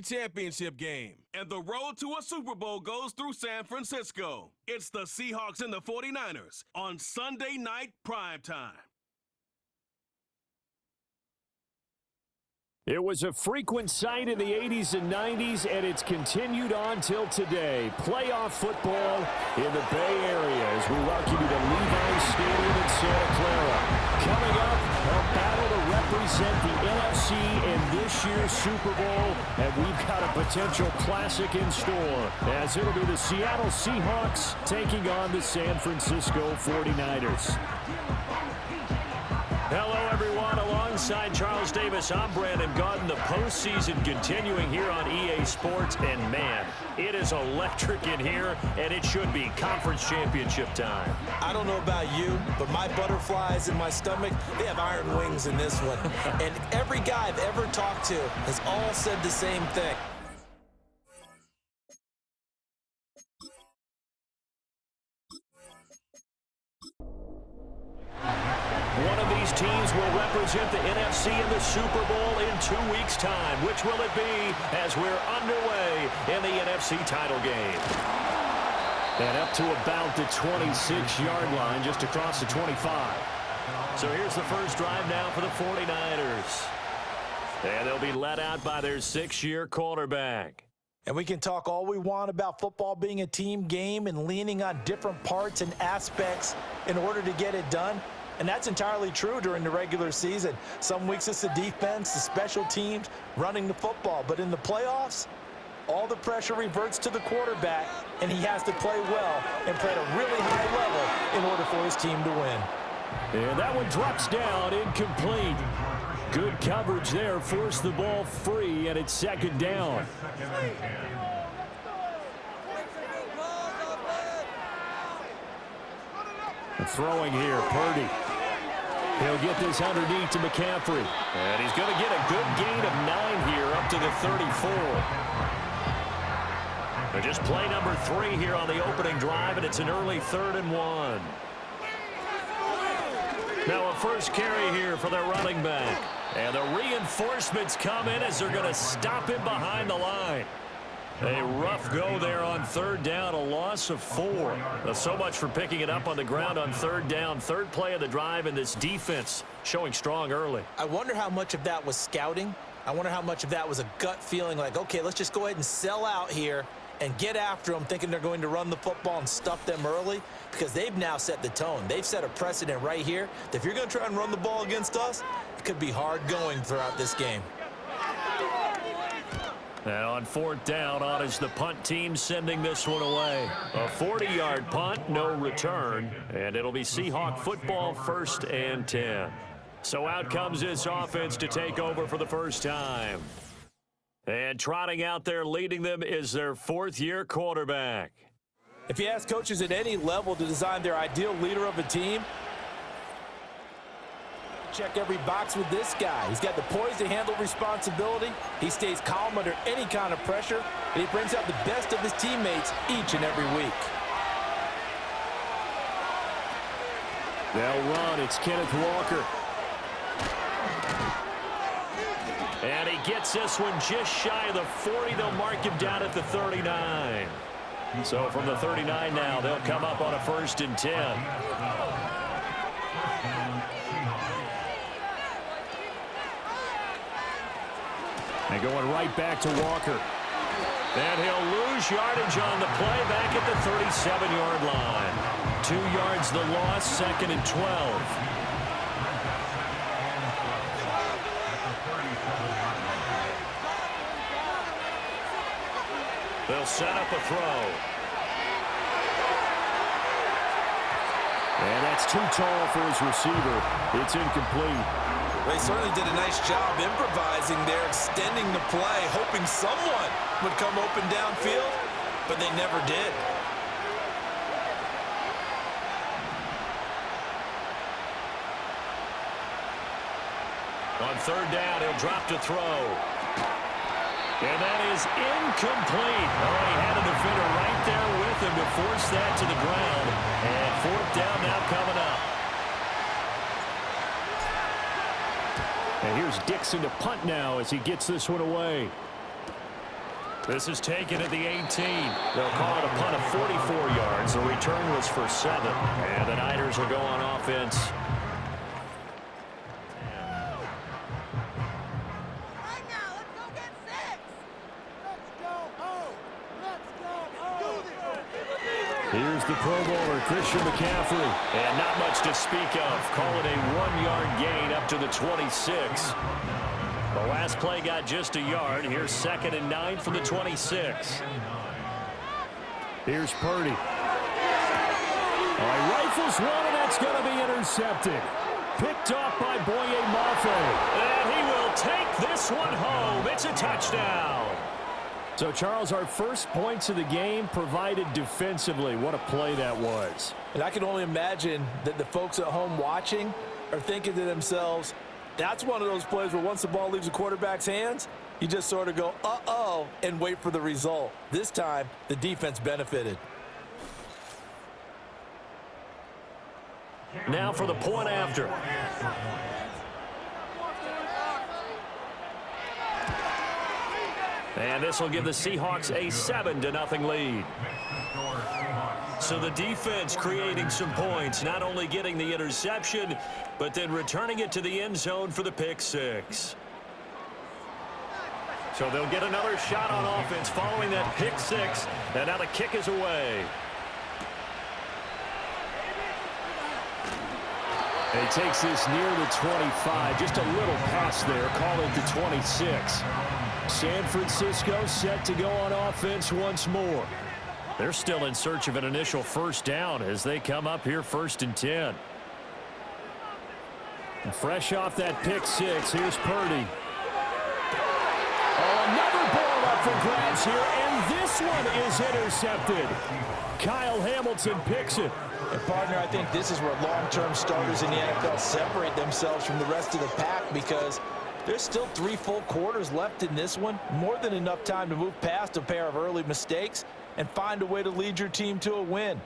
championship game, and the road to a Super Bowl goes through San Francisco. It's the Seahawks and the 49ers on Sunday night primetime. It was a frequent sight in the 80s and 90s, and it's continued on till today. Playoff football in the Bay Area as we welcome you to Levi's Stadium in Santa Clara. Coming up, a battle to represent the NFC in this year's Super Bowl, and we've got a potential classic in store, as it'll be the Seattle Seahawks taking on the San Francisco 49ers. Hello, everyone. Alongside Charles Davis, I'm Brandon Gaudin. The postseason continuing here on EA Sports. And, man, it is electric in here, and it should be conference championship time. I don't know about you, but my butterflies in my stomach, they have iron wings in this one. And every guy I've ever talked to has all said the same thing. One of these teams will represent the NFC in the Super Bowl in 2 weeks' time. Which will it be as we're underway in the NFC title game? And up to about the 26-yard line, just across the 25. So here's the first drive now for the 49ers. And they'll be led out by their 6-year quarterback. And we can talk all we want about football being a team game and leaning on different parts and aspects in order to get it done. And that's entirely true during the regular season. Some weeks it's the defense, the special teams, running the football. But in the playoffs, all the pressure reverts to the quarterback, and he has to play well and play at a really high level in order for his team to win. And that one drops down, incomplete. Good coverage there, forced the ball free, and it's second down. Throwing here, Purdy. He'll get this underneath to McCaffrey. And he's going to get a good gain of 9 here up to the 34. They're just play number 3 here on the opening drive, and it's an early 3rd and 1. Now a first carry here for their running back. And the reinforcements come in as they're going to stop him behind the line. A rough go there on 3rd down, a loss of 4. So much for picking it up on the ground on 3rd down. 3rd play of the drive, and this defense showing strong early. I wonder how much of that was scouting. I wonder how much of that was a gut feeling like, okay, let's just go ahead and sell out here and get after them, thinking they're going to run the football and stuff them early, because they've now set the tone. They've set a precedent right here that if you're going to try and run the ball against us, it could be hard going throughout this game. And on 4th down, on is the punt team sending this one away. A 40-yard punt, no return, and it'll be Seahawk football 1st and 10. So out comes this offense to take over for the first time. And trotting out there leading them is their 4th-year quarterback. If you ask coaches at any level to design their ideal leader of a team, check every box with this guy. He's got the poise to handle responsibility. He stays calm under any kind of pressure, and he brings out the best of his teammates each and every week. They'll run. It's Kenneth Walker. And he gets this one just shy of the 40. They'll mark him down at the 39. So from the 39 now, they'll come up on a 1st and 10. And going right back to Walker. And he'll lose yardage on the play back at the 37-yard line. 2 yards the loss, 2nd and 12. They'll set up a throw. And that's too tall for his receiver. It's incomplete. They certainly did a nice job improvising there, extending the play, hoping someone would come open downfield, but they never did. On 3rd down, he'll drop to throw. And that is incomplete. Oh, he had a defender right there with him to force that to the ground. And 4th down now coming up. And here's Dixon to punt now as he gets this one away. This is taken at the 18. They'll call it a punt of 44 yards. The return was for 7. And the Niners will go on offense. Here's the Pro Bowler, Christian McCaffrey. And not much to speak of. Call it a 1-yard gain up to the 26. The last play got just a yard. Here's 2nd and 9 from the 26. Here's Purdy. Rifles one, and that's going to be intercepted. Picked off by Boye Mafe. And he will take this one home. It's a touchdown. So, Charles, our first points of the game provided defensively. What a play that was. And I can only imagine that the folks at home watching are thinking to themselves, that's one of those plays where once the ball leaves the quarterback's hands, you just sort of go, uh-oh, and wait for the result. This time, the defense benefited. Now for the point after. And this will give the Seahawks a 7-0 lead. So the defense creating some points, not only getting the interception, but then returning it to the end zone for the pick 6. So they'll get another shot on offense following that pick 6. And now the kick is away. And he takes this near the 25. Just a little pass there. Call it the 26. San Francisco set to go on offense once more. They're still in search of an initial first down as they come up here 1st and 10. And fresh off that pick 6, here's Purdy. Oh, another ball up for grabs here, and this one is intercepted. Kyle Hamilton picks it. And, partner, I think this is where long-term starters in the NFL separate themselves from the rest of the pack, because there's still 3 full quarters left in this one. More than enough time to move past a pair of early mistakes and find a way to lead your team to a win.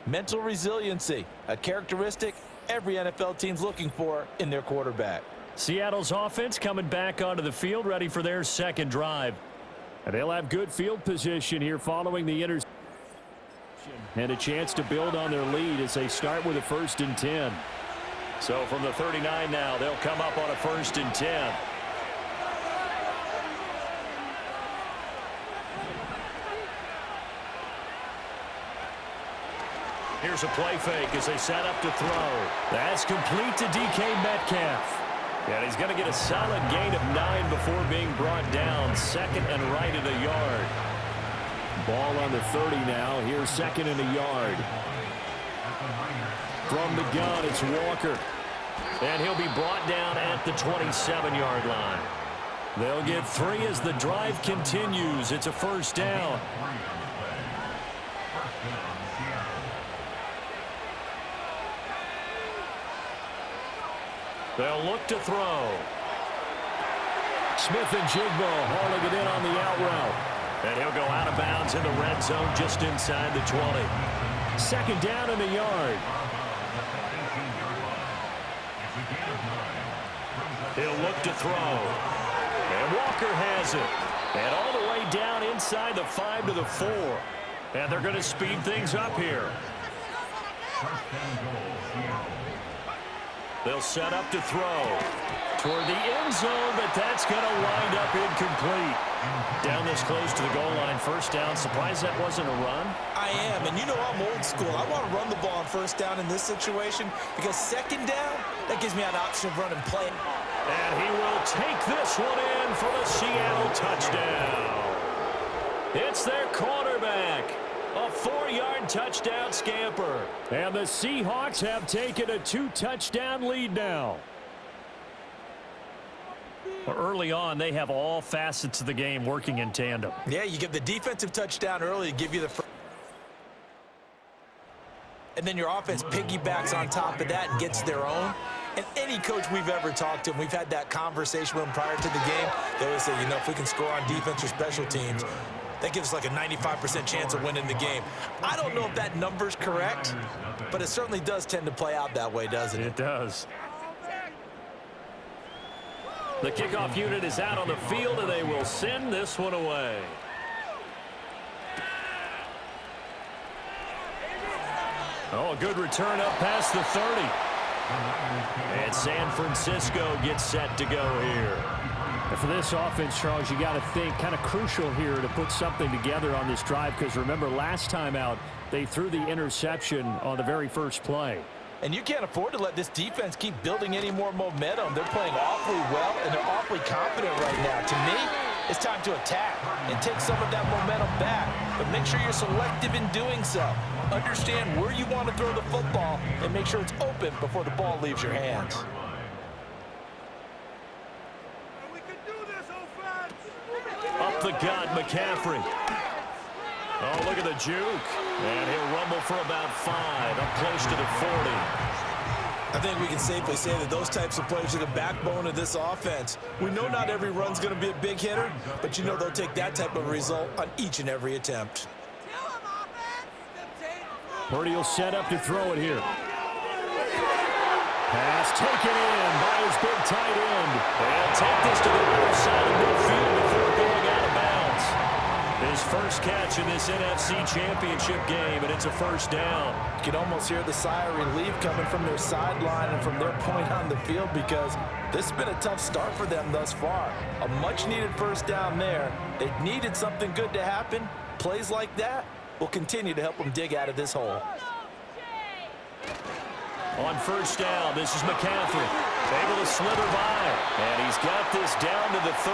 Mental resiliency, a characteristic every NFL team's looking for in their quarterback. Seattle's offense coming back onto the field, ready for their second drive. And they'll have good field position here following the interception. And a chance to build on their lead as they start with a 1st and 10. So from the 39 now, they'll come up on a 1st and 10. Here's a play fake as they set up to throw. That's complete to DK Metcalf. And he's going to get a solid gain of 9 before being brought down. 2nd and right at a yard. Ball on the 30 now. Here's 2nd and a yard. From the gun, it's Walker. And he'll be brought down at the 27-yard line. They'll get 3 as the drive continues. It's a first down. They'll look to throw. Smith and Jigbo hauling it in on the out route. And he'll go out of bounds in the red zone just inside the 20. 2nd down in the yard. He'll look to throw. And Walker has it. And all the way down inside the 5 to the 4. And they're going to speed things up here. They'll set up to throw toward the end zone, but that's going to wind up incomplete. Down this close to the goal line, first down. Surprised that wasn't a run? I am, and you know I'm old school. I want to run the ball on first down in this situation because 2nd down, that gives me an option of running play. And he will take this one in for the Seattle touchdown. It's their quarterback. A 4-yard touchdown scamper. And the Seahawks have taken a 2-touchdown lead now. Early on, they have all facets of the game working in tandem. Yeah, you give the defensive touchdown early to give you the first. And then your offense piggybacks on top of that and gets their own. And any coach we've ever talked to, and we've had that conversation with them prior to the game, they always say, you know, if we can score on defense or special teams, that gives us like a 95% chance of winning the game. I don't know if that number's correct, but it certainly does tend to play out that way, doesn't it? It does. The kickoff unit is out on the field, and they will send this one away. Oh, a good return up past the 30. And San Francisco gets set to go here. And for this offense, Charles, you got to think kind of crucial here to put something together on this drive, because remember last time out they threw the interception on the very first play. And you can't afford to let this defense keep building any more momentum. They're playing awfully well, and they're awfully confident right now. To me, it's time to attack and take some of that momentum back. But make sure you're selective in doing so. Understand where you want to throw the football and make sure it's open before the ball leaves your hands. Up the gut, McCaffrey. Oh, look at the juke. And he'll rumble for about 5, up close to the 40. I think we can safely say that those types of plays are the backbone of this offense. We know not every run's going to be a big hitter, but you know they'll take that type of result on each and every attempt. Purdy will set up to throw it here. Pass taken in by his big tight end. They'll take this to the other side of midfield before going out of bounds. His first catch in this NFC Championship game, and it's a first down. You can almost hear the sigh of relief coming from their sideline and from their point on the field, because this has been a tough start for them thus far. A much-needed first down there. They needed something good to happen. Plays like that will continue to help them dig out of this hole. On first down, this is McCaffrey. Able to slither by. And he's got this down to the 35.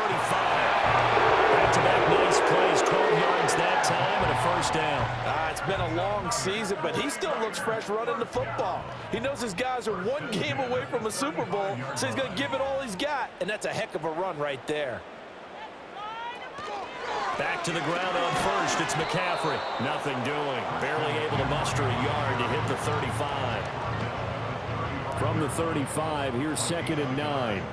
Back-to-back nice plays, 12 yards that time, and a first down. It's been a long season, but he still looks fresh running the football. He knows his guys are one game away from a Super Bowl, so he's going to give it all he's got, and that's a heck of a run right there. Back to the ground on first, it's McCaffrey. Nothing doing. Barely able to muster a yard to hit the 35. From the 35, here's 2nd and 9.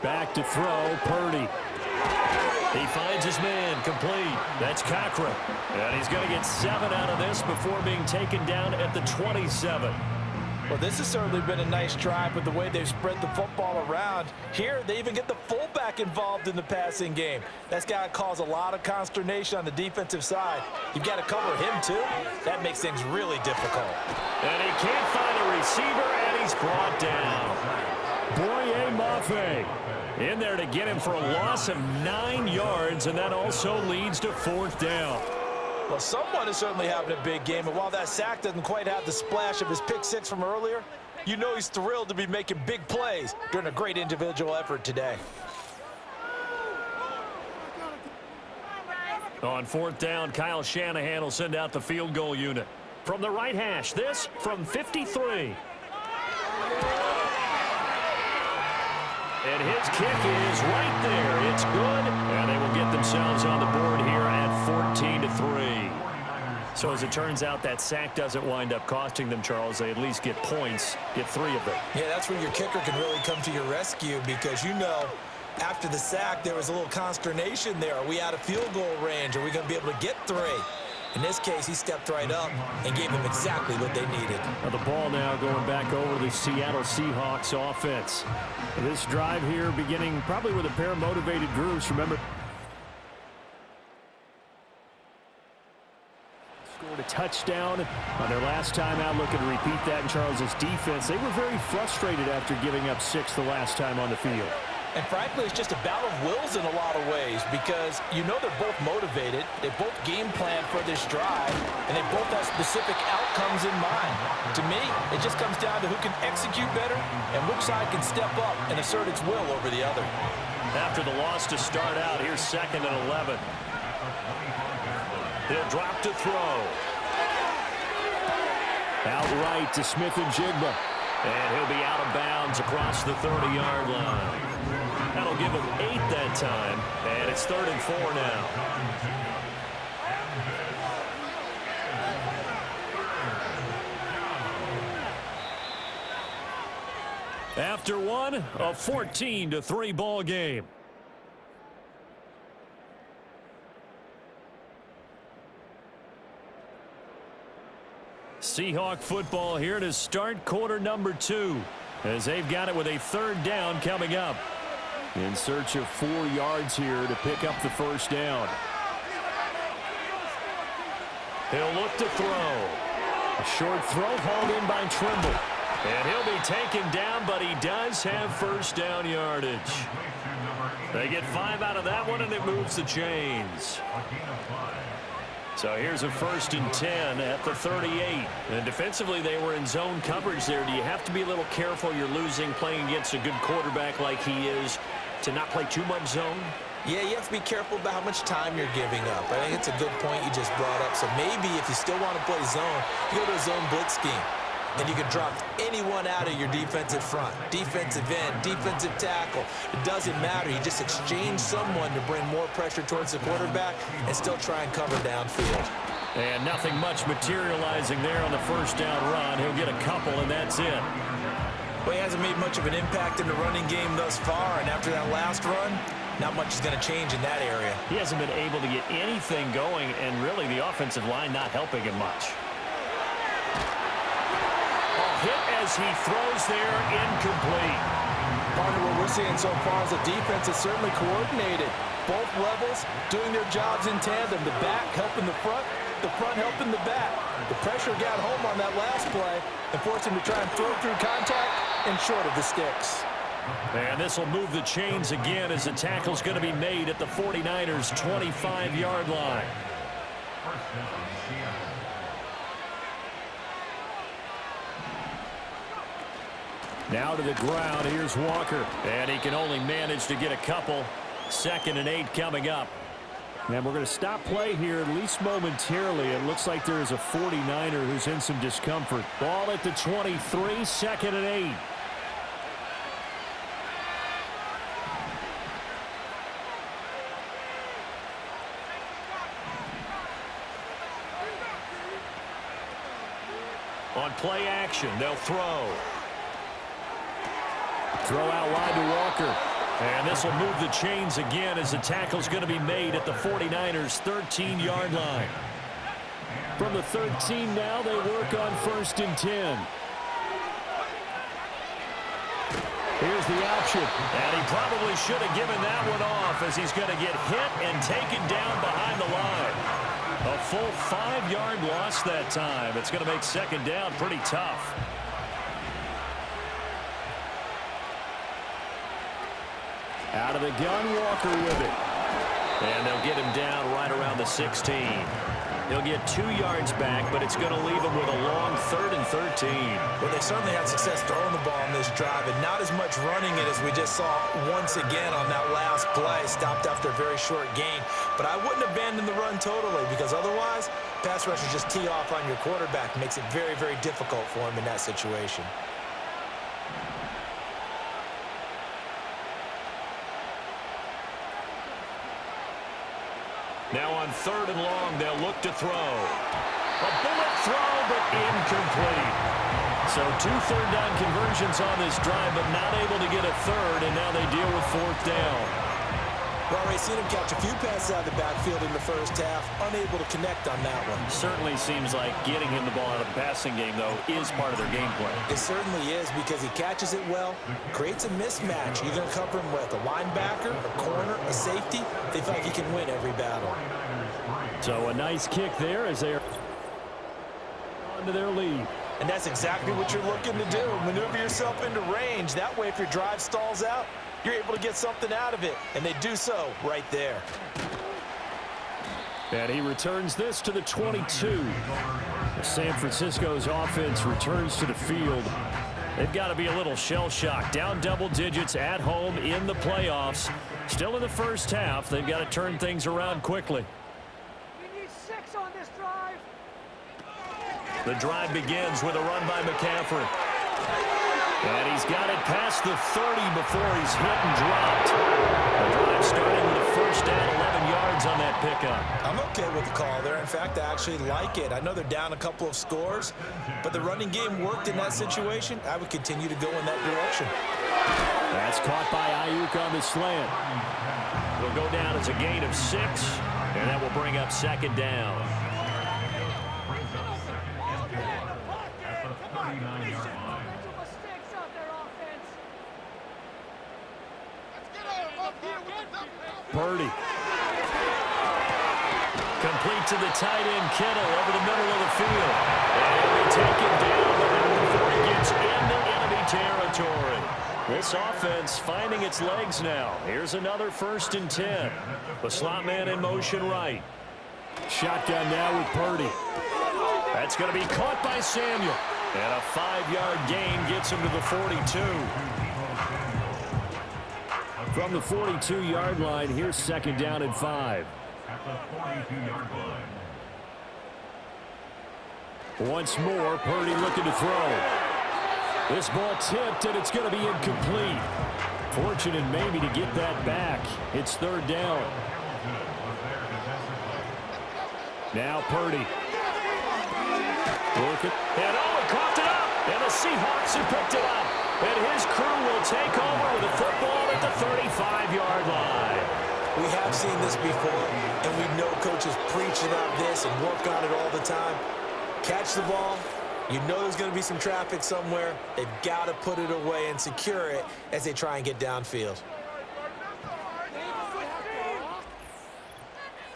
Back to throw, Purdy. He finds his man, complete. That's Cochran. And he's going to get 7 out of this before being taken down at the 27. Well, this has certainly been a nice drive with the way they've spread the football around. Here, they even get the fullback involved in the passing game. That's got to cause a lot of consternation on the defensive side. You've got to cover him, too. That makes things really difficult. And he can't find a receiver, and he's brought down. Boye Mafe in there to get him for a loss of 9 yards, and that also leads to 4th down. Well, someone is certainly having a big game, and while that sack doesn't quite have the splash of his pick-6 from earlier, you know he's thrilled to be making big plays during a great individual effort today. On 4th down, Kyle Shanahan will send out the field goal unit. From the right hash, this from 53. And his kick is right there. It's good, and they will get themselves on the board here at 14-3. So as it turns out, that sack doesn't wind up costing them, Charles. They at least get points, get 3 of them. Yeah, that's where your kicker can really come to your rescue, because you know after the sack there was a little consternation there. Are we out of field goal range? Are we going to be able to get 3? In this case, he stepped right up and gave them exactly what they needed. Now the ball now going back over the Seattle Seahawks offense. This drive here beginning probably with a pair of motivated groups. Remember, scored a touchdown on their last time out. Looking to repeat that in Charles's defense. They were very frustrated after giving up 6 the last time on the field. And frankly, it's just a battle of wills in a lot of ways, because you know they're both motivated, they both game plan for this drive, and they both have specific outcomes in mind. To me, it just comes down to who can execute better and which side can step up and assert its will over the other. After the loss to start out, here's 2nd and 11. He'll drop to throw. Outright to Smith and Jigba. And he'll be out of bounds across the 30-yard line. That'll give him 8 that time, and it's 3rd and 4 now. After one, a 14-3 ball game. Seahawk football here to start quarter number 2, as they've got it with a 3rd down coming up. In search of 4 yards here to pick up the first down. He'll look to throw. A short throw hauled in by Trimble. And he'll be taken down, but he does have first down yardage. They get 5 out of that one, and it moves the chains. So here's a 1st and 10 at the 38. And defensively, they were in zone coverage there. Do you have to be a little careful? You're losing, playing against a good quarterback like he is, to not play too much zone? Yeah, you have to be careful about how much time you're giving up. I think it's a good point you just brought up. So maybe if you still want to play zone, you go to a zone blitz scheme. And you can drop anyone out of your defensive front, defensive end, defensive tackle. It doesn't matter. You just exchange someone to bring more pressure towards the quarterback and still try and cover downfield. And nothing much materializing there on the first down run. He'll get a couple, and that's it. Well, he hasn't made much of an impact in the running game thus far, and after that last run, not much is going to change in that area. He hasn't been able to get anything going, and really the offensive line not helping him much. Hit as he throws there, incomplete. Part of what we're seeing so far is the defense is certainly coordinated. Both levels doing their jobs in tandem. The back helping the front helping the back. The pressure got home on that last play and forced him to try and throw through contact and short of the sticks. And this will move the chains again as the tackle's going to be made at the 49ers' 25-yard line. Now to the ground. Here's Walker. And he can only manage to get a couple. 2nd and 8 coming up. And we're going to stop play here, at least momentarily. It looks like there is a 49er who's in some discomfort. Ball at the 23, 2nd and 8. On play action, they'll throw. Throw out wide to Walker. And this will move the chains again as the tackle's going to be made at the 49ers' 13-yard line. From the 13 now, they work on 1st and 10. Here's the option. And he probably should have given that one off as he's going to get hit and taken down behind the line. A full 5-yard loss that time. It's going to make 2nd down pretty tough. Out of the gun, Walker with it. And they'll get him down right around the 16. He'll get 2 yards back, but it's going to leave him with a long 3rd and 13. Well, they certainly had success throwing the ball on this drive, and not as much running it as we just saw once again on that last play. Stopped after a very short gain. But I wouldn't abandon the run totally, because otherwise, pass rushers just tee off on your quarterback. Makes it very, very difficult for him in that situation. Now on 3rd and long, they'll look to throw. A bullet throw, but incomplete. So 2 third-down conversions on this drive, but not able to get a 3rd, and now they deal with 4th down. Well, we've seen him catch a few passes out of the backfield in the first half, unable to connect on that one. Certainly seems like getting him the ball out of the passing game, though, is part of their game plan. It certainly is, because he catches it well, creates a mismatch. You're going to cover him with a linebacker, a corner, a safety. They feel like he can win every battle. So a nice kick there as they're on to their lead. And that's exactly what you're looking to do. Maneuver yourself into range. That way, if your drive stalls out, you're able to get something out of it. And they do so right there. And he returns this to the 22. San Francisco's offense returns to the field. They've got to be a little shell-shocked. Down double digits at home in the playoffs. Still in the first half. They've got to turn things around quickly. We need 6 on this drive. The drive begins with a run by McCaffrey. And he's got it past the 30 before he's hit and dropped. The drive starting with a first down, 11 yards on that pickup. I'm okay with the call there. In fact, I actually like it. I know they're down a couple of scores, but the running game worked in that situation. I would continue to go in that direction. That's caught by Ayuk on the slant. Will go down as a gain of 6, and that will bring up 2nd down. Purdy. Complete to the tight end, Kittle, over the middle of the field. And they take him down before he gets into enemy territory. This offense finding its legs now. Here's another 1st and 10. The slot man in motion right. Shotgun now with Purdy. That's going to be caught by Samuel. And a 5-yard gain gets him to the 42. From the 42-yard line, here's 2nd down and 5. At the 42-yard line. Once more, Purdy looking to throw. This ball tipped, and it's going to be incomplete. Fortunate maybe to get that back. It's 3rd down. Now Purdy. Work it. And he coughed it up. And the Seahawks have picked it up. And his crew will take over with the football at the 35-yard line. We have seen this before, and we know coaches preach about this and work on it all the time. Catch the ball. You know there's going to be some traffic somewhere. They've got to put it away and secure it as they try and get downfield.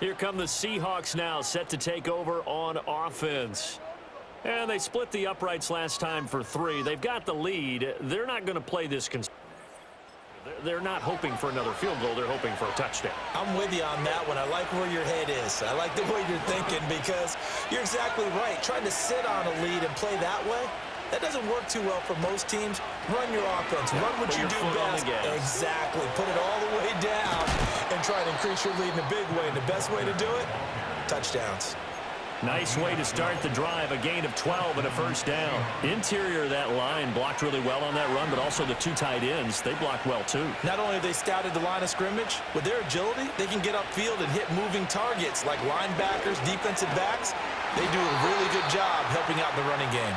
Here come the Seahawks now, set to take over on offense. And they split the uprights last time for 3. They've got the lead. They're not going to play this. They're not hoping for another field goal. They're hoping for a touchdown. I'm with you on that one. I like where your head is. I like the way you're thinking because you're exactly right. Trying to sit on a lead and play that way, that doesn't work too well for most teams. Run your offense. Run what you do best. Exactly. Put it all the way down and try to increase your lead in a big way. And the best way to do it, touchdowns. Nice way to start the drive. A gain of 12 and a 1st down. Interior of that line blocked really well on that run, but also the 2 tight ends, they blocked well too. Not only have they scouted the line of scrimmage, with their agility, they can get upfield and hit moving targets like linebackers, defensive backs. They do a really good job helping out the running game.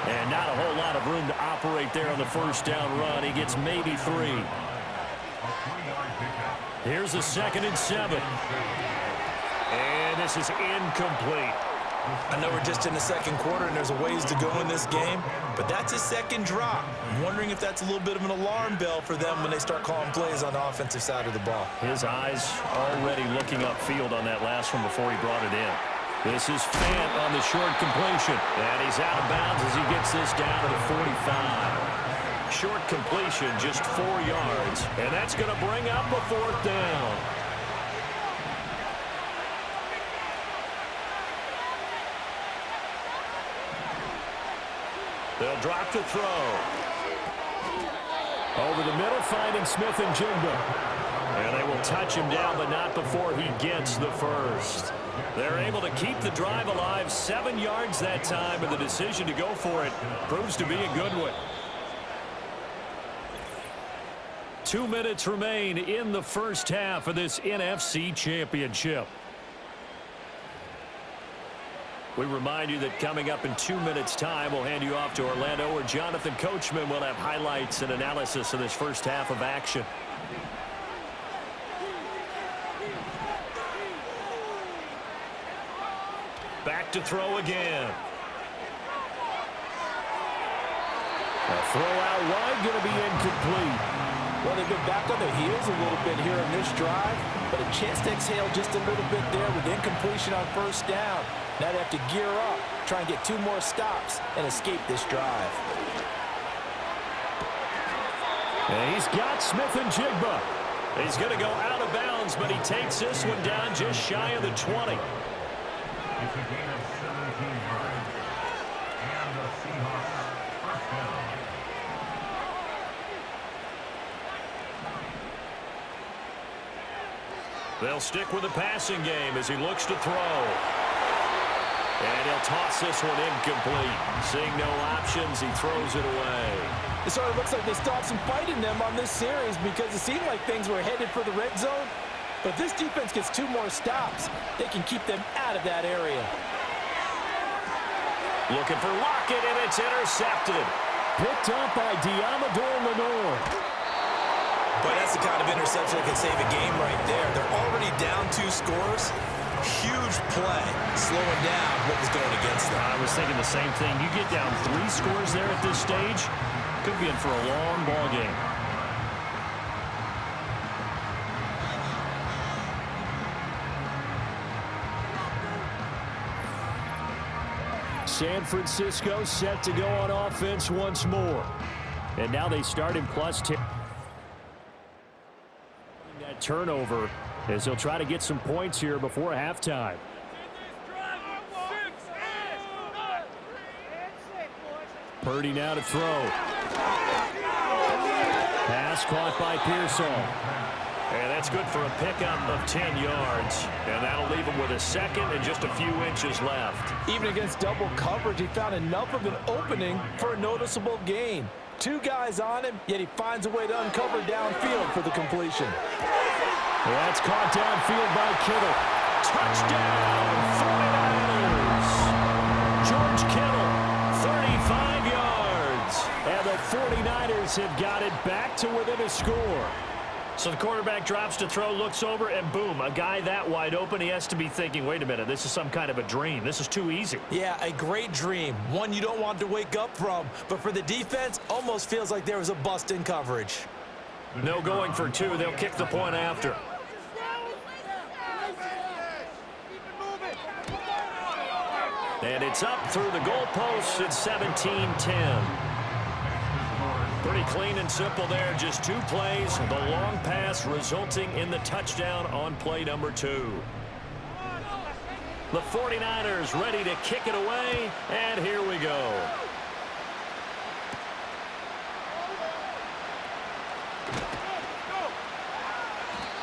And not a whole lot of room to operate there on the 1st down run. He gets maybe 3. Here's a 2nd and 7. And this is incomplete. I know we're just in the 2nd quarter and there's a ways to go in this game, but that's a 2nd drop. I'm wondering if that's a little bit of an alarm bell for them when they start calling plays on the offensive side of the ball. His eyes already looking upfield on that last one before he brought it in. This is Fant on the short completion. And he's out of bounds as he gets this down to the 45. Short completion, just 4 yards. And that's going to bring up a 4th down. They'll drop to throw. Over the middle, finding Smith and Jigba. And they will touch him down, but not before he gets the 1st. They're able to keep the drive alive, 7 yards that time, and the decision to go for it proves to be a good one. 2 minutes remain in the 1st half of this NFC Championship. We remind you that coming up in 2 minutes' time, we'll hand you off to Orlando, where Jonathan Coachman will have highlights and analysis of this 1st half of action. Back to throw again. A throw out wide, going to be incomplete. Well, they've been back on their heels a little bit here in this drive, but a chance to exhale just a little bit there with incompletion on 1st down. Now they have to gear up, try and get 2 more stops, and escape this drive. And he's got Smith and Jigba. He's going to go out of bounds, but he takes this one down just shy of the 20. It's a gain of 17 yards. And the Seahawks 1st down. They'll stick with the passing game as he looks to throw. And he'll toss this one incomplete. Seeing no options, he throws it away. It sort of looks like they stopped some fight in them on this series because it seemed like things were headed for the red zone. But if this defense gets 2 more stops, they can keep them out of that area. Looking for Lockett, and it's intercepted. Picked up by Diamador Lenore. But that's the kind of interception that can save a game right there. They're already down 2 scores. Huge play, slowing down what was going against them. I was thinking the same thing. You get down 3 scores there at this stage, could be in for a long ball game. San Francisco set to go on offense once more. And now they start in +10. That turnover as they'll try to get some points here before halftime. Purdy now to throw. Pass caught by Pearsall. And that's good for a pickup of 10 yards. And that'll leave him with a second and just a few inches left. Even against double coverage, he found enough of an opening for a noticeable gain. 2 guys on him, yet he finds a way to uncover downfield for the completion. That's caught downfield by Kittle. Touchdown, 49ers. George Kittle, 35 yards. And the 49ers have got it back to within a score. So the quarterback drops to throw, looks over, and boom, a guy that wide open. He has to be thinking, wait a minute, this is some kind of a dream. This is too easy. Yeah, a great dream. One you don't want to wake up from. But for the defense, almost feels like there was a bust in coverage. No going for 2. They'll kick the point after. And it's up through the goalposts at 17-10. Pretty clean and simple there. Just 2 plays. The long pass resulting in the touchdown on play number 2. The 49ers ready to kick it away. And here we go.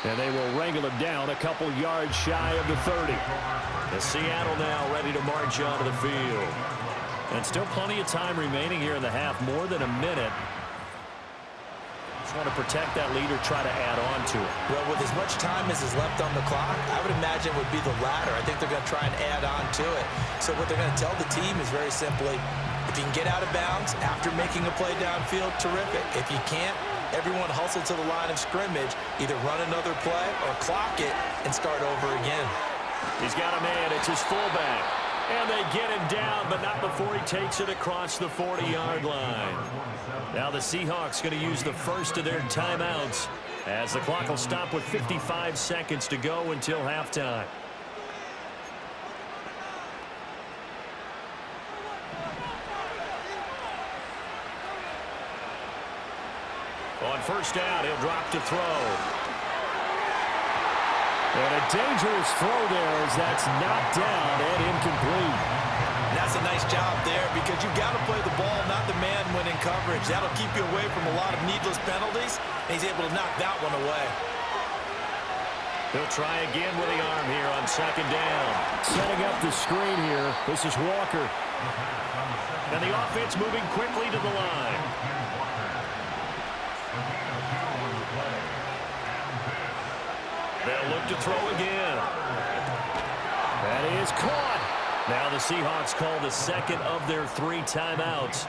And they will wrangle him down a couple yards shy of the 30. The Seattle now ready to march onto the field. And still plenty of time remaining here in the half. More than a minute. Want to protect that lead or try to add on to it? Well, with as much time as is left on the clock, I would imagine it would be the latter. I think they're going to try and add on to it. So what they're going to tell the team is very simply, if you can get out of bounds after making a play downfield, terrific. If you can't, everyone hustle to the line of scrimmage, either run another play or clock it and start over again. He's got a man. It's his fullback. And they get him down, but not before he takes it across the 40-yard line. Now the Seahawks going to use the first of their timeouts as the clock will stop with 55 seconds to go until halftime. On first down, he'll drop to throw. And a dangerous throw there as that's knocked down and incomplete. And that's a nice job there because you've got to play the ball, not the man when in coverage. That'll keep you away from a lot of needless penalties, and he's able to knock that one away. He'll try again with the arm here on second down. Setting up the screen here. This is Walker. And the offense moving quickly to the line. They'll look to throw again. That is caught. Now the Seahawks call the second of their 3 timeouts.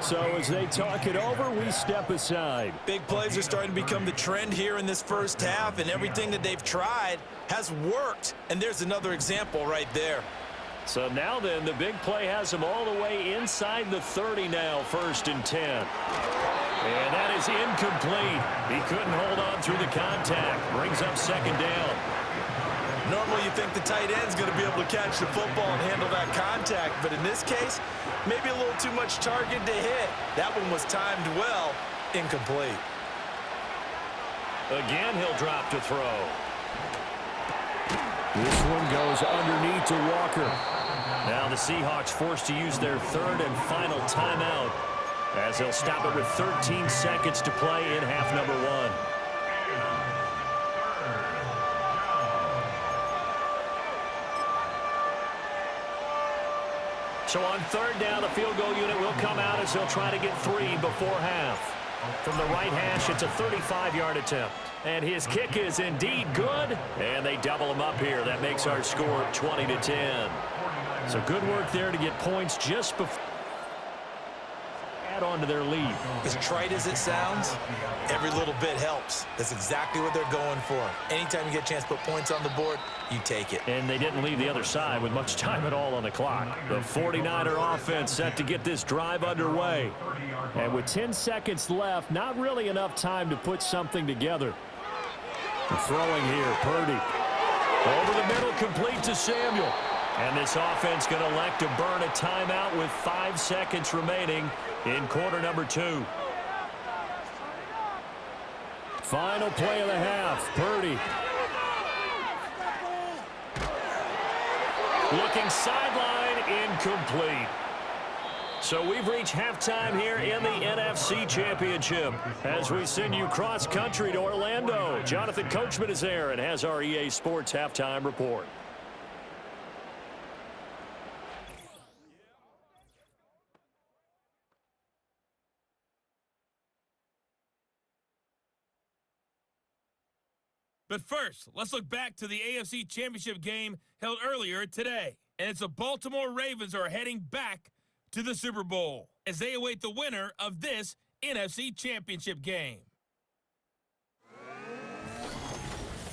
So as they talk it over, we step aside. Big plays are starting to become the trend here in this first half, and everything that they've tried has worked. And there's another example right there. So now then, the big play has him all the way inside the 30 now, 1st and 10. And that is incomplete. He couldn't hold on through the contact. Brings up second down. Normally you think the tight end's going to be able to catch the football and handle that contact, but in this case, maybe a little too much target to hit. That one was timed well, incomplete. Again, he'll drop to throw. This one goes underneath to Walker. Now the Seahawks forced to use their 3rd and final timeout as they'll stop it with 13 seconds to play in half number 1. So on 3rd down, the field goal unit will come out as they'll try to get 3 before half. From the right hash, it's a 35-yard attempt. And his kick is indeed good. And they double him up here. That makes our score 20-10. So good work there to get points just before add on to their lead. As trite as it sounds, every little bit helps. That's exactly what they're going for. Anytime you get a chance to put points on the board, you take it. And they didn't leave the other side with much time at all on the clock. The 49er offense set to get this drive underway. And with 10 seconds left, not really enough time to put something together. Throwing here, Purdy. Over the middle, complete to Samuel. And this offense going to elect to burn a timeout with 5 seconds remaining in quarter number 2. Final play of the half. Purdy. Looking sideline, incomplete. So we've reached halftime here in the NFC Championship as we send you cross-country to Orlando. Jonathan Coachman is there and has our EA Sports halftime report. But first, let's look back to the AFC Championship game held earlier today. And it's the Baltimore Ravens are heading back to the Super Bowl as they await the winner of this NFC Championship game.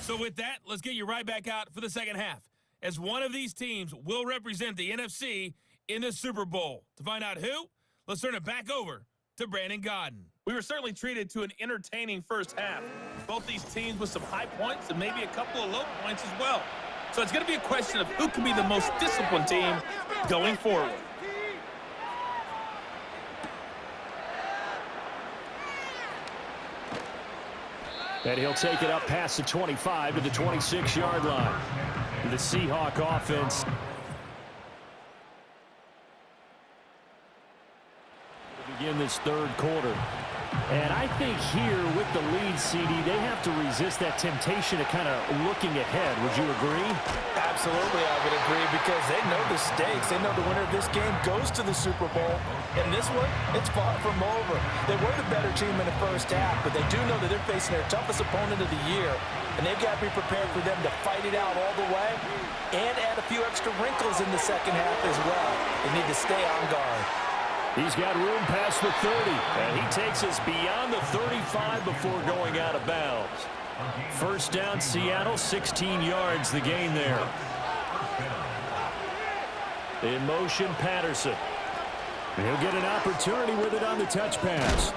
So with that, let's get you right back out for the second half, as one of these teams will represent the NFC in the Super Bowl. To find out who, let's turn it back over to Brandon Godden. We were certainly treated to an entertaining first half. Both these teams with some high points and maybe a couple of low points as well. So it's going to be a question of who can be the most disciplined team going forward. And he'll take it up past the 25 to the 26-yard line. The Seahawk offense begin this third quarter. And I think here with the lead, CD, they have to resist that temptation of kind of looking ahead. Would you agree? Absolutely, I would agree, because they know the stakes. They know the winner of this game goes to the Super Bowl. And this one, it's far from over. They were the better team in the first half, but they do know that they're facing their toughest opponent of the year. And they've got to be prepared for them to fight it out all the way and add a few extra wrinkles in the second half as well. They need to stay on guard. He's got room past the 30. And he takes us beyond the 35 before going out of bounds. First down, Seattle, 16 yards the gain there. In motion, Patterson. He'll get an opportunity with it on the touch pass.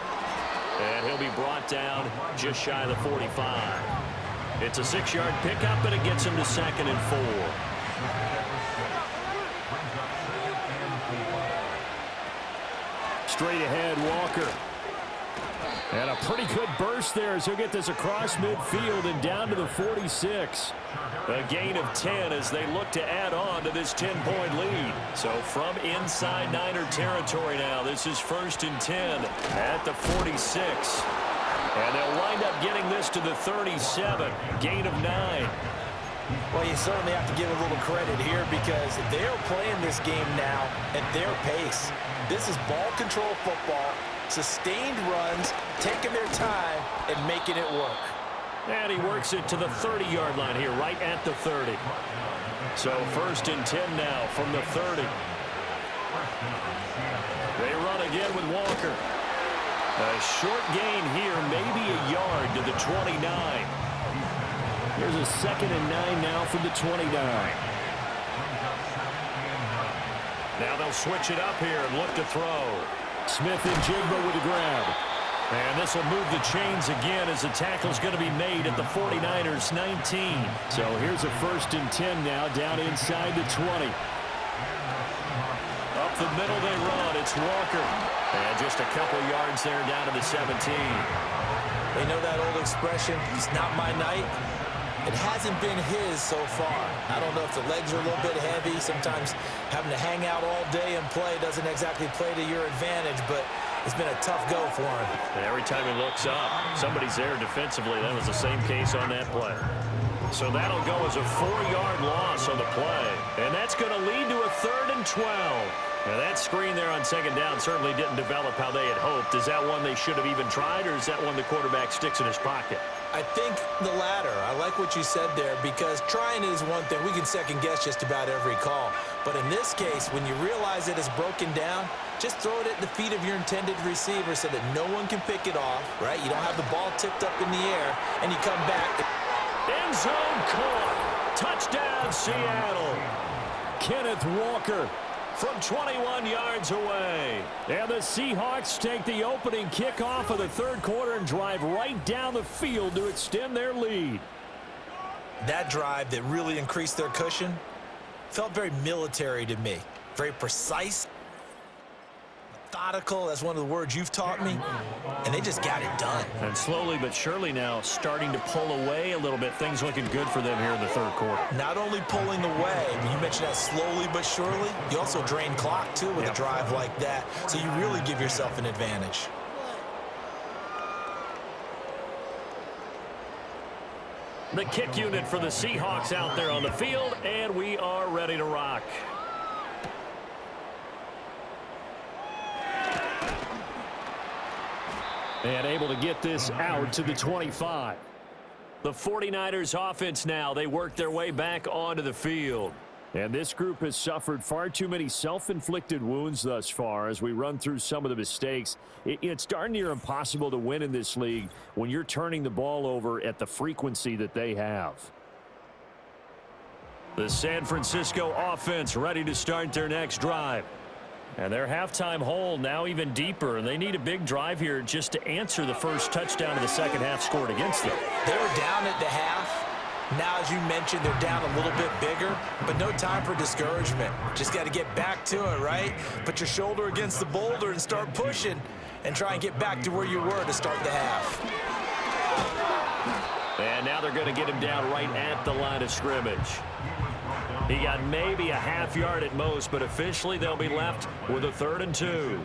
And he'll be brought down just shy of the 45. It's a 6-yard pickup, and it gets him to 2nd and 4. Straight ahead, Walker. And a pretty good burst there as he'll get this across midfield and down to the 46. A gain of 10 as they look to add on to this 10-point lead. So from inside Niner territory now, this is 1st and 10 at the 46. And they'll wind up getting this to the 37. Gain of 9. Well, you certainly have to give a little credit here because they're playing this game now at their pace. This is ball control football, sustained runs, taking their time, and making it work. And he works it to the 30-yard line here, right at the 30. So 1st and 10 now from the 30. They run again with Walker. A short gain here, maybe a yard to the 29. Here's a 2nd and 9 now from the 29. Now they'll switch it up here and look to throw. Smith and Jigba with the grab. And this will move the chains again as the tackle's going to be made at the 49ers 19. So here's a 1st and 10 now down inside the 20. Up the middle they run. It's Walker. And just a couple yards there down to the 17. They know that old expression, it's not my night. It hasn't been his so far. I don't know if the legs are a little bit heavy. Sometimes having to hang out all day and play doesn't exactly play to your advantage, but it's been a tough go for him. And every time he looks up, somebody's there defensively. That was the same case on that play. So that'll go as a 4-yard loss on the play. And that's going to lead to a 3rd and 12. Now that screen there on 2nd down certainly didn't develop how they had hoped. Is that one they should have even tried, or is that one the quarterback sticks in his pocket? I think the latter. I like what you said there, because trying is one thing. We can second guess just about every call. But in this case, when you realize it is broken down, just throw it at the feet of your intended receiver so that no one can pick it off, right? You don't have the ball tipped up in the air, and you come back. End zone caught. Touchdown, Seattle. Kenneth Walker from 21 yards away. And the Seahawks take the opening kickoff of the third quarter and drive right down the field to extend their lead. That drive that really increased their cushion, Felt very military to me. Very precise, methodical. That's one of the words you've taught me. And they just got it done. And slowly but surely now starting to pull away a little bit. Things looking good for them here in the third quarter. Not only pulling away, but you mentioned that slowly but surely. You also drain clock, too, with a drive like that. So you really give yourself an advantage. The kick unit for the Seahawks out there on the field, and we are ready to rock. And able to get this out to the 25. The 49ers offense now, they work their way back onto the field. And this group has suffered far too many self-inflicted wounds thus far as we run through some of the mistakes. It's darn near impossible to win in this league when you're turning the ball over at the frequency that they have. The San Francisco offense ready to start their next drive. And their halftime hole now even deeper, and they need a big drive here just to answer the first touchdown of the second half scored against them. They were down at the half. Now, as you mentioned, they're down a little bit bigger, but no time for discouragement. Just got to get back to it, right? Put your shoulder against the boulder and start pushing and try and get back to where you were to start the half. And now they're going to get him down right at the line of scrimmage. He got maybe a half yard at most, but officially they'll be left with a 3rd and 2.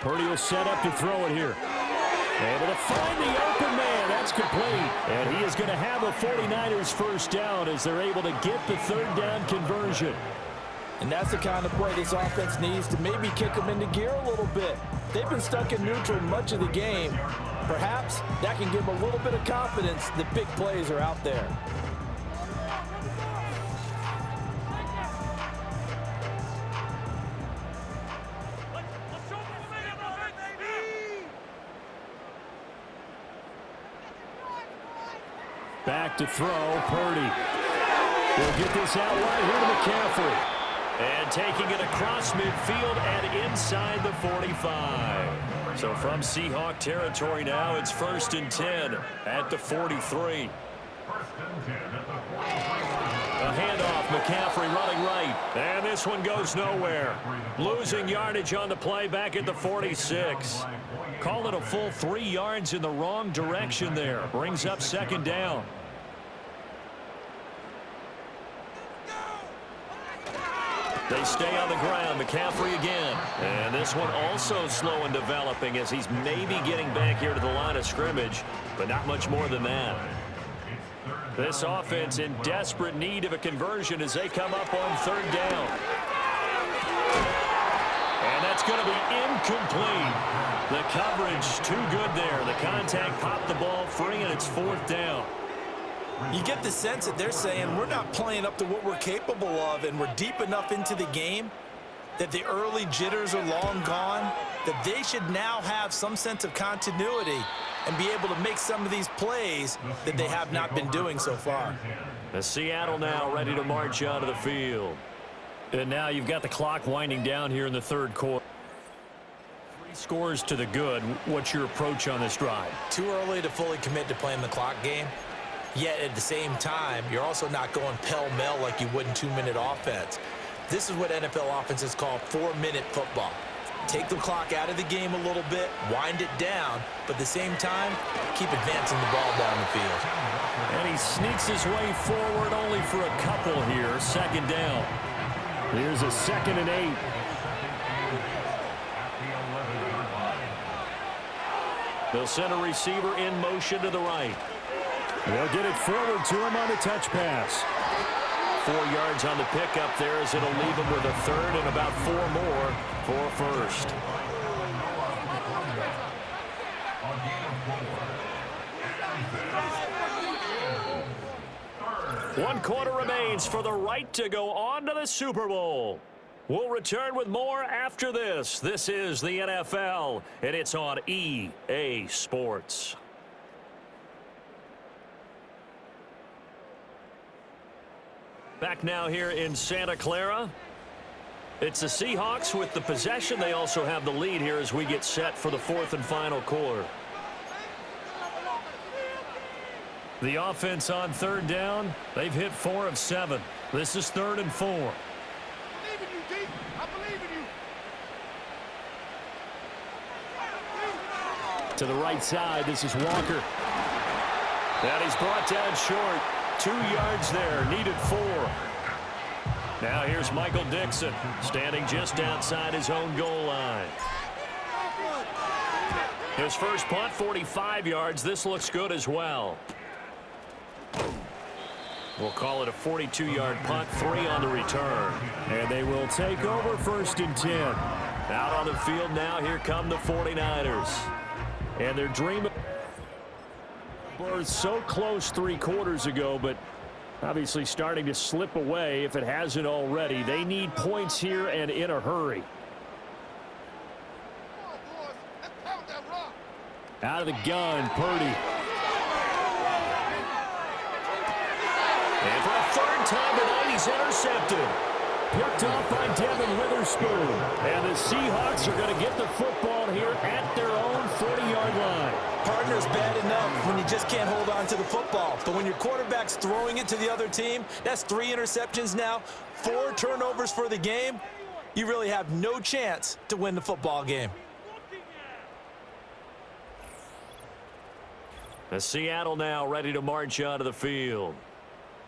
Purdy will set up to throw it here. Able to find the open man. That's complete. And he is going to have a 49ers first down as they're able to get the 3rd down conversion. And that's the kind of play this offense needs to maybe kick them into gear a little bit. They've been stuck in neutral much of the game. Perhaps that can give them a little bit of confidence that big plays are out there. Back to throw, Purdy. He'll get this out right here to McCaffrey. And taking it across midfield and inside the 45. So from Seahawk territory now, it's 1st and 10 at the 43. A handoff, McCaffrey running right. And this one goes nowhere. Losing yardage on the play back at the 46. Call it a full 3 yards in the wrong direction there. Brings up 2nd down. They stay on the ground. McCaffrey again. And this one also slow in developing as he's maybe getting back here to the line of scrimmage, but not much more than that. This offense in desperate need of a conversion as they come up on 3rd down. And that's going to be incomplete. The coverage too good there. The contact popped the ball free, and it's 4th down. You get the sense that they're saying we're not playing up to what we're capable of, and we're deep enough into the game that the early jitters are long gone, that they should now have some sense of continuity and be able to make some of these plays that they have not been doing so far. The Seattle now ready to march out of the field. And now you've got the clock winding down here in the 3rd quarter. 3 scores to the good. What's your approach on this drive? Too early to fully commit to playing the clock game. Yet at the same time, you're also not going pell-mell like you would in 2-minute offense. This is what NFL offenses call 4-minute football. Take the clock out of the game a little bit, wind it down, but at the same time, keep advancing the ball down the field. And he sneaks his way forward only for a couple here. 2nd down. Here's a 2nd and 8. They'll send a receiver in motion to the right. They'll get it forward to him on the touch pass. 4 yards on the pickup there as it'll leave him with a 3rd and about 4 more for 1st. One quarter remains for the right to go on to the Super Bowl. We'll return with more after this. This is the NFL, and it's on EA Sports. Back now here in Santa Clara. It's the Seahawks with the possession. They also have the lead here as we get set for the 4th and final quarter. The offense on third down, they've hit 4 of 7. This is 3rd and 4. I believe in you, D. I believe in you. To the right side, this is Walker. And he's brought down short. 2 yards there, needed 4. Now here's Michael Dixon, standing just outside his own goal line. His first punt, 45 yards. This looks good as well. We'll call it a 42-yard punt, 3 on the return. And they will take over 1st and 10. Out on the field now, here come the 49ers. And they're dreaming. Were so close 3 quarters ago, but obviously starting to slip away if it hasn't already. They need points here and in a hurry. Out of the gun, Purdy. And for a 3rd time tonight, he's intercepted. Picked off by Devin Witherspoon. And the Seahawks are going to get the football here at their own 40-yard line. Partner's bad enough when you just can't hold on to the football. But when your quarterback's throwing it to the other team, that's 3 interceptions now, 4 turnovers for the game. You really have no chance to win the football game. The Seattle now ready to march onto the field.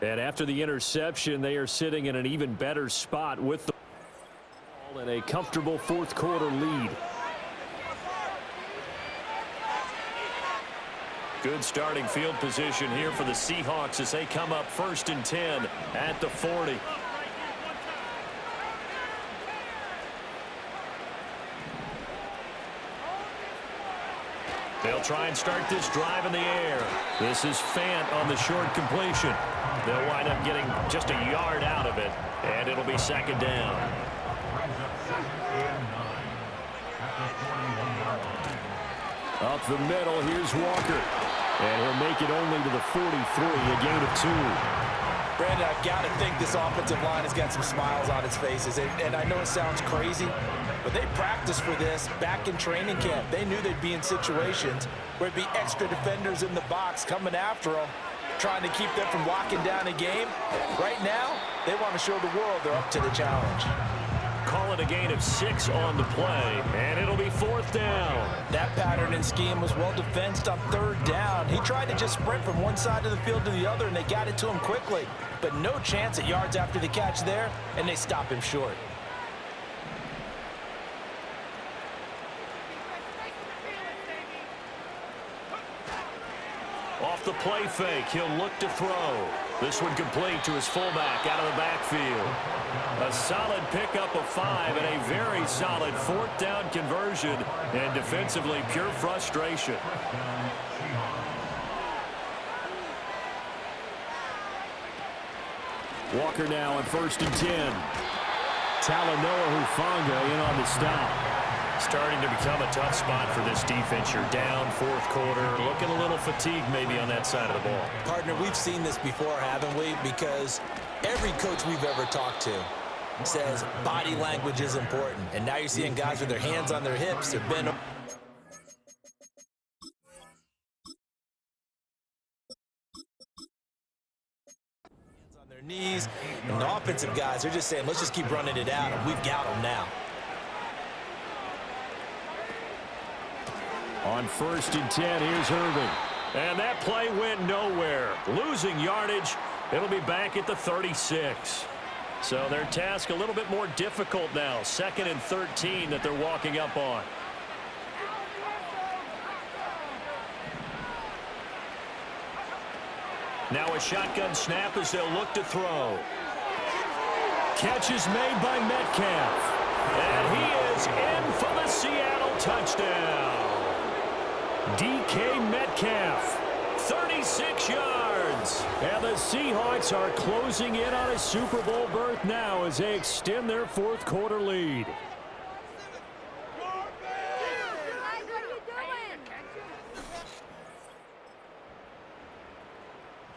And after the interception, they are sitting in an even better spot with the ball and a comfortable 4th quarter lead. Good starting field position here for the Seahawks as they come up 1st and 10 at the 40. They'll try and start this drive in the air. This is Fant on the short completion. They'll wind up getting just a yard out of it, and it'll be 2nd down. Up the middle, here's Walker. And he'll make it only to the 43, a gain of 2. Brandon, I've got to think this offensive line has got some smiles on its faces. And I know it sounds crazy, but they practiced for this back in training camp. They knew they'd be in situations where it'd be extra defenders in the box coming after them, trying to keep them from locking down a game. Right now, they want to show the world they're up to the challenge. Call it a gain of 6 on the play, and it'll be 4th down. That pattern and scheme was well defensed on 3rd down. He tried to just sprint from one side of the field to the other, and they got it to him quickly. But no chance at yards after the catch there, and they stop him short. Off the play fake, he'll look to throw. This one complete to his fullback out of the backfield. A solid pickup of 5 and a very solid 4th down conversion, and defensively pure frustration. Walker now on 1st and 10. Talanoa Hufanga in on the stop. Starting to become a tough spot for this defense. You're down 4th quarter, looking a little fatigued maybe on that side of the ball. Partner, we've seen this before, haven't we? Because every coach we've ever talked to says body language is important. And now you're seeing guys with their hands on their hips. They're bent on their knees. And the offensive guys are just saying, let's just keep running it out, and we've got them now. On 1st and 10, here's Irving. And that play went nowhere. Losing yardage. It'll be back at the 36. So their task a little bit more difficult now. 2nd and 13 that they're walking up on. Now a shotgun snap as they'll look to throw. Catch is made by Metcalf. And he is in for the Seattle touchdown. DK Metcalf, 36 yards. And the Seahawks are closing in on a Super Bowl berth now as they extend their 4th quarter lead.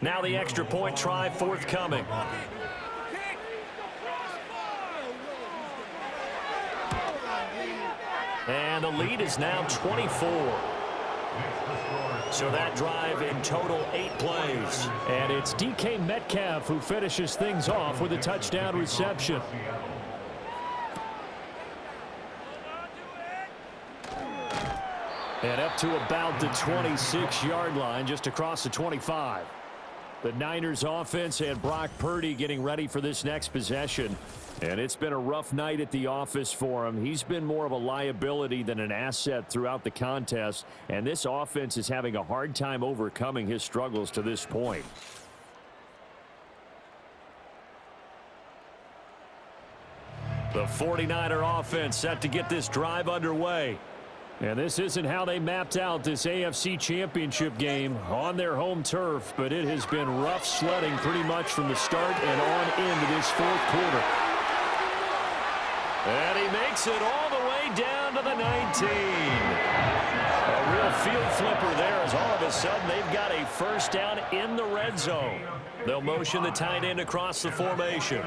Now the extra point try forthcoming. And the lead is now 24. So that drive in total 8 plays. And it's DK Metcalf who finishes things off with a touchdown reception. And up to about the 26-yard line, just across the 25. The Niners offense and Brock Purdy getting ready for this next possession. And it's been a rough night at the office for him. He's been more of a liability than an asset throughout the contest. And this offense is having a hard time overcoming his struggles to this point. The 49er offense set to get this drive underway. And this isn't how they mapped out this AFC Championship game on their home turf, but it has been rough sledding pretty much from the start and on into this fourth quarter. And he makes it all the way down to the 19. A real field flipper there as all of a sudden they've got a first down in the red zone. They'll motion the tight end across the formation.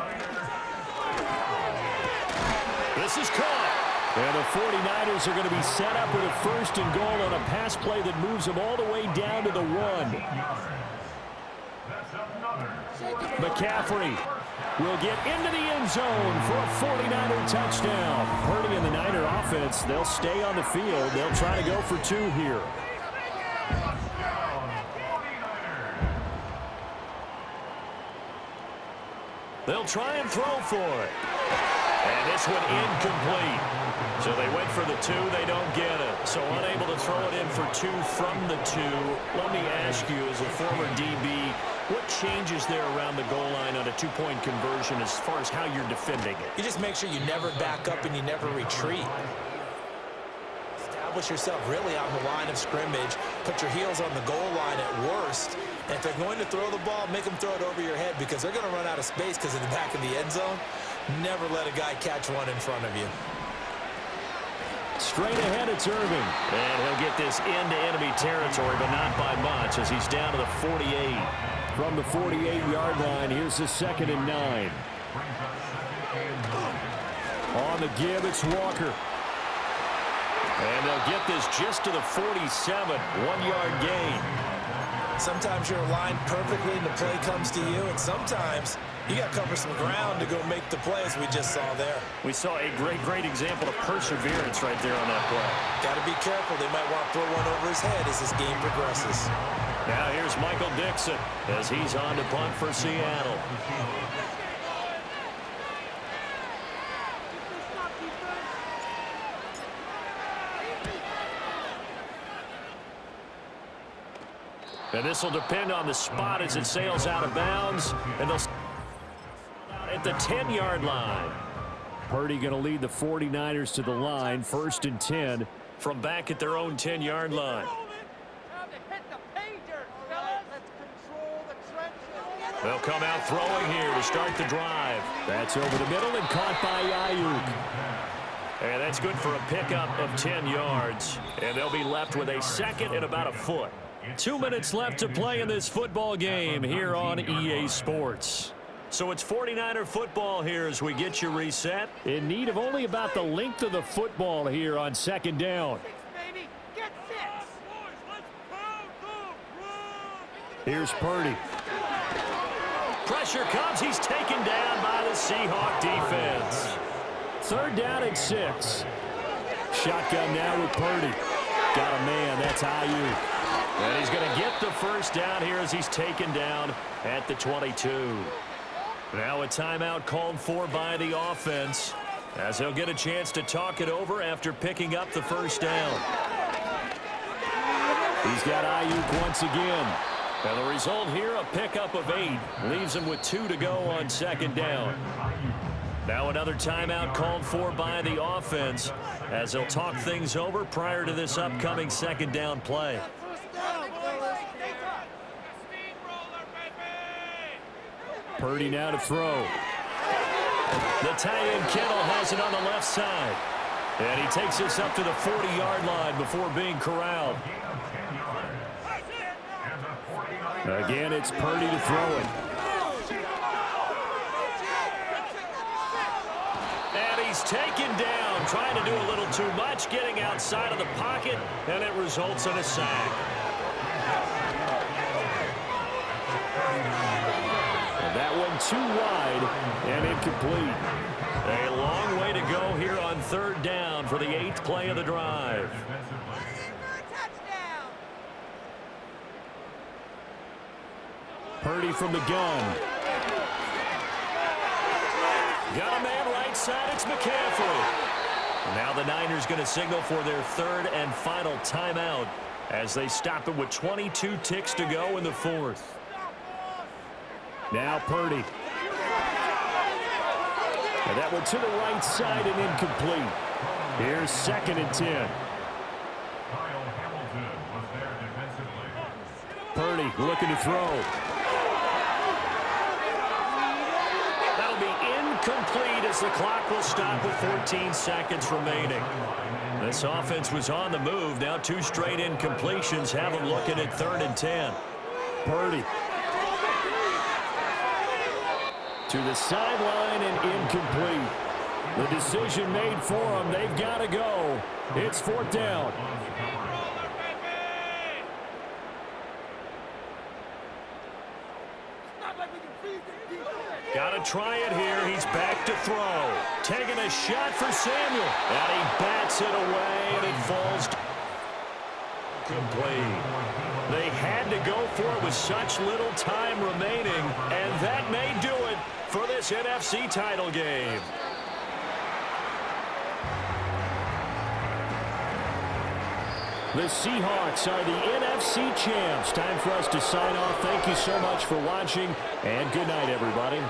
This is caught. And the 49ers are going to be set up with a first and goal on a pass play that moves them all the way down to the 1. McCaffrey will get into the end zone for a 49er touchdown. Purdy and the Niner offense, they'll stay on the field. They'll try to go for 2 here. They'll try and throw for it. And this one incomplete. So they went for the 2. They don't get it. So unable to throw it in for 2 from the 2. Let me ask you, as a former DB, what changes there around the goal line on a 2-point conversion as far as how you're defending it? You just make sure you never back up and you never retreat. Establish yourself really on the line of scrimmage. Put your heels on the goal line at worst. And if they're going to throw the ball, make them throw it over your head because they're going to run out of space because in the back of the end zone, never let a guy catch one in front of you. Straight ahead, it's Irving. And he'll get this into enemy territory, but not by much as he's down to the 48. From the 48-yard line, here's the 2nd and 9. On the give, it's Walker. And they'll get this just to the 47, 1-yard gain. Sometimes you're aligned perfectly and the play comes to you, and sometimes you got to cover some ground to go make the play, as we just saw there. We saw a great example of perseverance right there on that play. Got to be careful. They might want to throw one over his head as this game progresses. Now here's Michael Dixon as he's on to punt for Seattle. And this will depend on the spot as it sails out of bounds. And they'll at the 10-yard line. Purdy going to lead the 49ers to the line, 1st and 10. From back at their own 10-yard line. They'll come out throwing here to start the drive. That's over the middle and caught by Ayuk. And that's good for a pickup of 10 yards. And they'll be left with a 2nd and about a foot. 2 minutes left to play in this football game here on EA Sports. So it's 49er football here as we get you reset. In need of only about the length of the football here on 2nd down. Here's Purdy. Pressure comes. He's taken down by the Seahawk defense. 3rd down and 6. Shotgun now with Purdy. Got a man. That's Ayuk. And he's going to get the first down here as he's taken down at the 22. Now a timeout called for by the offense as he'll get a chance to talk it over after picking up the first down. He's got Ayuk once again. And the result here, a pickup of 8. Leaves him with 2 to go on 2nd down. Now another timeout called for by the offense as they'll talk things over prior to this upcoming 2nd down play. Purdy now to throw. The tight end Kittle has it on the left side. And he takes this up to the 40-yard line before being corralled. Again, it's Purdy to throw it. And he's taken down, trying to do a little too much, getting outside of the pocket, and it results in a sack. And that one too wide and incomplete. A long way to go here on 3rd down for the 8th play of the drive. Purdy from the gun. Got a man right side, it's McCaffrey. Now the Niners going to signal for their 3rd and final timeout as they stop it with 22 ticks to go in the 4th. Now Purdy. And that one to the right side and incomplete. Here's 2nd and 10. Kyle Hamilton was there defensively. Purdy looking to throw. That'll be incomplete as the clock will stop with 14 seconds remaining. This offense was on the move. Now 2 straight incompletions have them looking at 3rd and 10. Purdy. To the sideline and incomplete. The decision made for them. They've got to go. It's 4th down. Got to try it here. He's back to throw. Taking a shot for Samuel. And he bats it away, and it falls complete. They had to go for it with such little time remaining, and that may do it for this NFC title game. The Seahawks are the NFC champs. Time for us to sign off. Thank you so much for watching, and good night, everybody.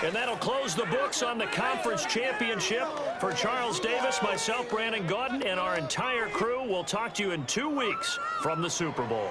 And that'll close the books on the conference championship. For Charles Davis, myself, Brandon Gaudin, and our entire crew, we'll talk to you in 2 weeks from the Super Bowl.